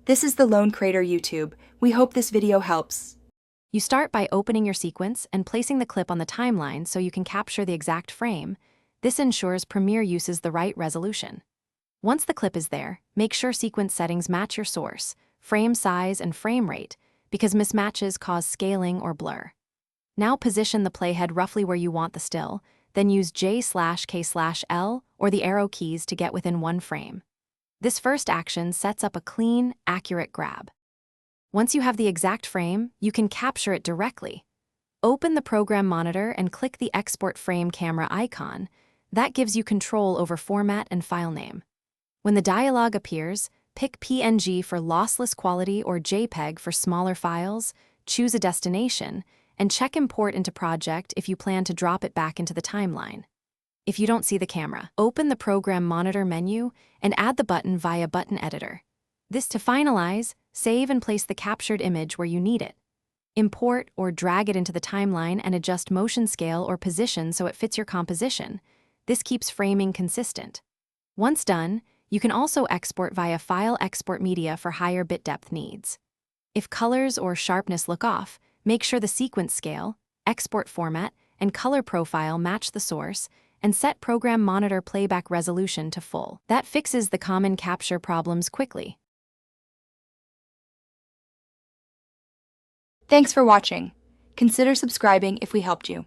This is the Lone Crater YouTube. We hope this video helps. You start by opening your sequence and placing the clip on the timeline so you can capture the exact frame. This ensures Premiere uses the right resolution. Once the clip is there, make sure sequence settings match your source, frame size and frame rate, because mismatches cause scaling or blur. Now position the playhead roughly where you want the still, then use J/K/L or the arrow keys to get within one frame. This first action sets up a clean, accurate grab. Once you have the exact frame, you can capture it directly. Open the program monitor and click the Export Frame Camera icon. That gives you control over format and file name. When the dialog appears, pick PNG for lossless quality or JPEG for smaller files, choose a destination, and check Import into Project if you plan to drop it back into the timeline. If you don't see the camera, open the Program Monitor menu and add the button via Button Editor. This to finalize, save and place the captured image where you need it. Import or drag it into the timeline and adjust motion scale or position so it fits your composition. This keeps framing consistent. Once done, you can also export via File Export Media for higher bit depth needs. If colors or sharpness look off, make sure the sequence scale, export format, and color profile match the source, and set Program Monitor playback resolution to full. That fixes the common capture problems quickly. Thanks for watching. Consider subscribing if we helped you.